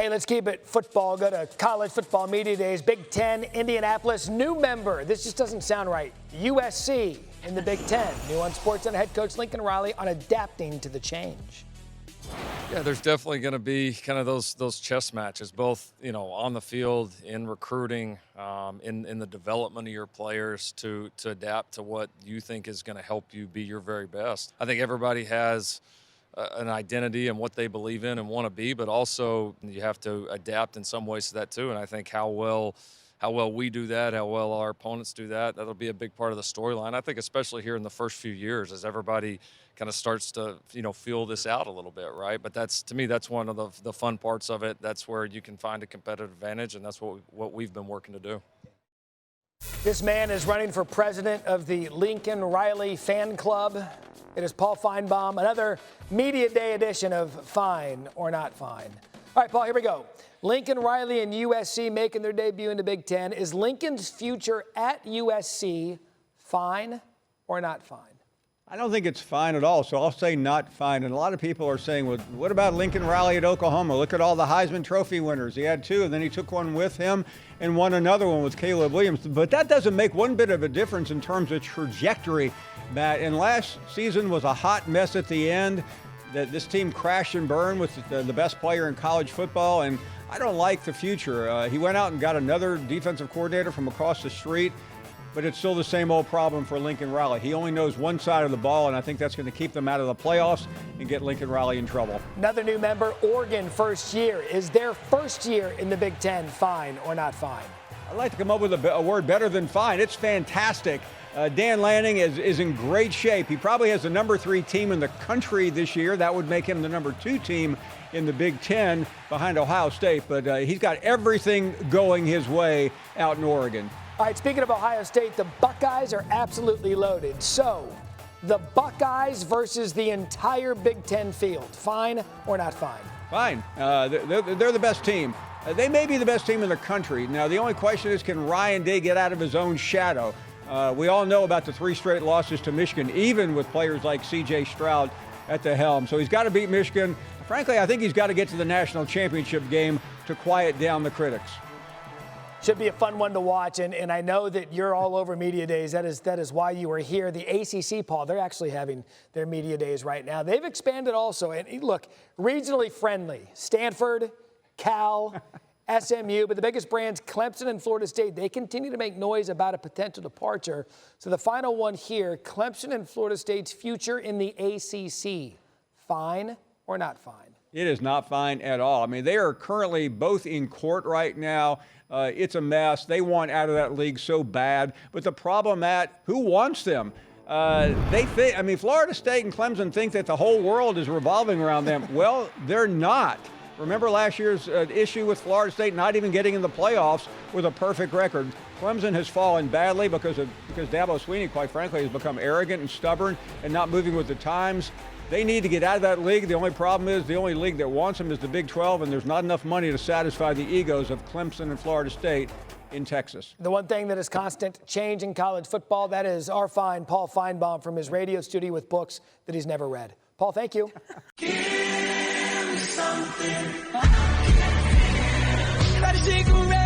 Hey, let's keep it football. Go to college football media days. Big Ten, Indianapolis, new member. This just doesn't sound right. USC in the Big Ten. New on SportsCenter head coach Lincoln Riley on adapting to the change. Yeah, there's definitely going to be kind of those chess matches, both on the field, in recruiting, in the development of your players to adapt to what you think is going to help you be your very best. I think everybody has an identity and what they believe in and want to be, but also you have to adapt in some ways to that too. And I think how well we do that, how well our opponents do that, that'll be a big part of the storyline. I think especially here in the first few years as everybody kind of starts to, feel this out a little bit, right? But to me, that's one of the fun parts of it. That's where you can find a competitive advantage, and that's what we've been working to do. This man is running for president of the Lincoln Riley fan club. It is Paul Finebaum, another Media Day edition of Fine or Not Fine. All right, Paul, here we go. Lincoln Riley and USC making their debut in the Big Ten. Is Lincoln's future at USC fine or not fine? I don't think it's fine at all, so I'll say not fine. And a lot of people are saying, well, what about Lincoln Riley at Oklahoma? Look at all the Heisman Trophy winners. He had 2, and then he took one with him and won another one with Caleb Williams. But that doesn't make one bit of a difference in terms of trajectory, Matt. And last season was a hot mess at the end. That this team crashed and burned with the best player in college football, and I don't like the future. He went out and got another defensive coordinator from across the street, but it's still the same old problem for Lincoln Riley. He only knows one side of the ball, and I think that's going to keep them out of the playoffs and get Lincoln Riley in trouble. Another new member, Oregon, first year. Is their first year in the Big Ten fine or not fine? I'd like to come up with a word better than fine. It's fantastic. Dan Lanning is in great shape. He probably has the number 3 team in the country this year. That would make him the number 2 team in the Big Ten behind Ohio State. But he's got everything going his way out in Oregon. All right, speaking of Ohio State, the Buckeyes are absolutely loaded. So the Buckeyes versus the entire Big Ten field, fine or not fine? Fine. They're the best team. They may be the best team in the country. Now, the only question is, can Ryan Day get out of his own shadow? We all know about the 3 straight losses to Michigan, even with players like C.J. Stroud at the helm. So he's got to beat Michigan. Frankly, I think he's got to get to the national championship game to quiet down the critics. Should be a fun one to watch, and I know that you're all over Media Days. That is why you are here. The ACC, Paul, they're actually having their Media Days right now. They've expanded also, and look, regionally friendly. Stanford, Cal, SMU, but the biggest brands, Clemson and Florida State, they continue to make noise about a potential departure. So the final one here, Clemson and Florida State's future in the ACC, fine or not fine? It is not fine at all. I mean, they are currently both in court right now. It's a mess. They want out of that league so bad. But the problem, Matt, who wants them? Florida State and Clemson think that the whole world is revolving around them. Well, they're not. Remember last year's issue with Florida State not even getting in the playoffs with a perfect record. Clemson has fallen badly because Dabo Swinney, quite frankly, has become arrogant and stubborn and not moving with the times. They need to get out of that league. The only problem is the only league that wants them is the Big 12, and there's not enough money to satisfy the egos of Clemson and Florida State in Texas. The one thing that is constant change in college football, that is our fine Paul Finebaum from his radio studio with books that he's never read. Paul, thank you. Give me something. Try to shake around.